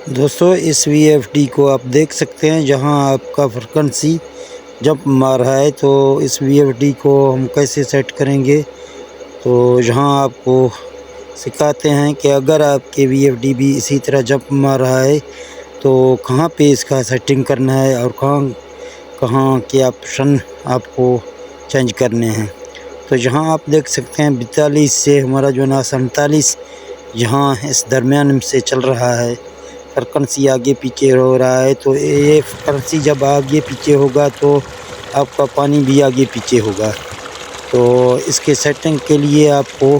दोस्तों इस VFD को आप देख सकते हैं, जहां आपका फ्रीक्वेंसी जंप मार रहा है। तो इस VFD को हम कैसे सेट करेंगे, तो यहाँ आपको सिखाते हैं कि अगर आपके VFD भी इसी तरह जंप मार रहा है तो कहाँ पे इसका सेटिंग करना है और कहाँ कहाँ के ऑप्शन आपको चेंज करने हैं। तो यहाँ आप देख सकते हैं 42 से हमारा जो ना 47 यहाँ इस दरमियान से चल रहा है। फ्रीक्वेंसी आगे पीछे हो रहा है, तो ये फ्रीक्वेंसी जब आगे पीछे होगा तो आपका पानी भी आगे पीछे होगा। तो इसके सेटिंग के लिए आपको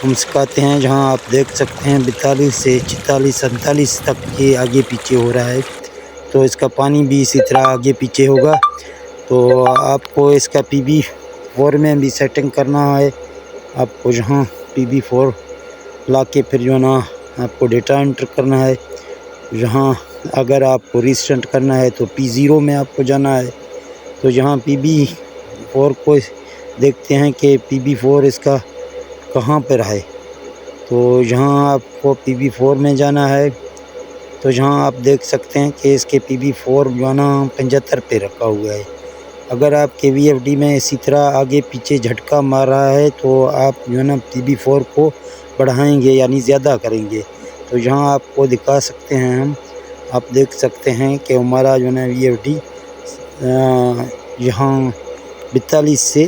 हम सिखाते हैं, जहां आप देख सकते हैं 42 से 46 47 तक ये आगे पीछे हो रहा है। तो इसका पानी भी इसी तरह आगे पीछे होगा। तो आपको इसका PB4 में भी सेटिंग करना है। आपको जहां PB4 ला के फिर जो ना आपको डेटा एंटर करना है। यहाँ अगर आपको रीसेट करना है तो P0 में आपको जाना है। तो यहाँ PB4 को देखते हैं कि PB4 इसका कहाँ पर है। तो यहाँ आपको PB4 में जाना है। तो यहाँ आप देख सकते हैं कि इसके PB4 जो है ना 75 पे रखा हुआ है। अगर आपके VFD में इसी तरह आगे पीछे झटका मार रहा है तो आप जो है ना PB4 को बढ़ाएंगे यानी ज़्यादा करेंगे। तो यहाँ आपको दिखा सकते हैं हम, आप देख सकते हैं कि हमारा जो है VFD यहाँ 42 से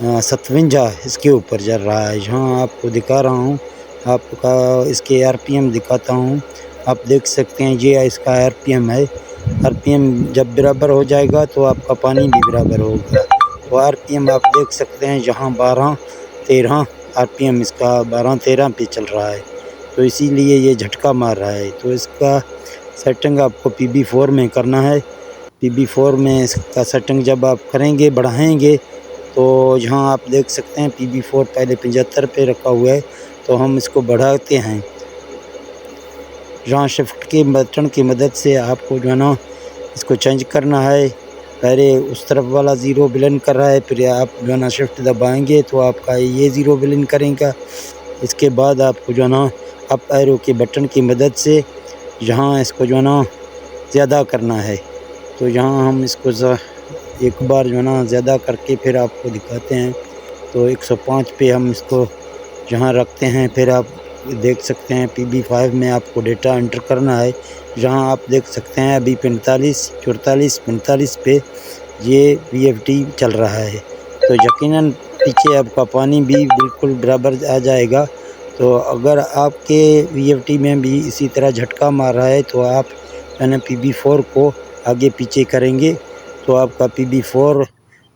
57 इसके ऊपर चल रहा है। यहाँ आपको दिखा रहा हूँ, आपका इसके RPM दिखाता हूँ। आप देख सकते हैं ये इसका RPM है। RPM जब बराबर हो जाएगा तो आपका पानी भी बराबर होगा। तो RPM आप देख सकते हैं, जहाँ 12-13 RPM इसका 12-13 पे चल रहा है। तो इसीलिए ये झटका मार रहा है। तो इसका सेटिंग आपको PB4 में करना है। PB4 में इसका सेटिंग जब आप करेंगे बढ़ाएंगे तो यहाँ आप देख सकते हैं PB4 पहले 75 पे रखा हुआ है। तो हम इसको बढ़ाते हैं। यहाँ शिफ्ट के बटन की मदद से आपको जो है ना इसको चेंज करना है। पहले उस तरफ वाला ज़ीरो ब्लेंड कर रहा है, फिर आप जो है ना शिफ्ट दबाएंगे तो आपका ये ज़ीरो ब्लेंड करेगा। इसके बाद आपको जो है ना अप एरो के बटन की मदद से यहाँ इसको जो है ना ज़्यादा करना है। तो यहाँ हम इसको एक बार जो है ना ज़्यादा करके फिर आपको दिखाते हैं। तो 105 पे हम इसको जहाँ रखते हैं, फिर आप देख सकते हैं PB5 में आपको डेटा एंटर करना है। जहाँ आप देख सकते हैं अभी 45 44 45 पे ये VFD चल रहा है। तो यकीनन पीछे आपका पानी भी बिल्कुल बराबर आ जाएगा। तो अगर आपके VFD में भी इसी तरह झटका मार रहा है तो आप यानी PB4 को आगे पीछे करेंगे तो आपका PB4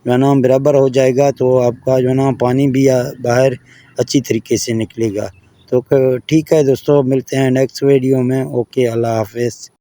जो है ना बराबर हो जाएगा। तो आपका जो है ना पानी भी बाहर अच्छी तरीके से निकलेगा। तो ठीक है दोस्तों, मिलते हैं नेक्स्ट वीडियो में। ओके, अल्लाह हाफ़िज़।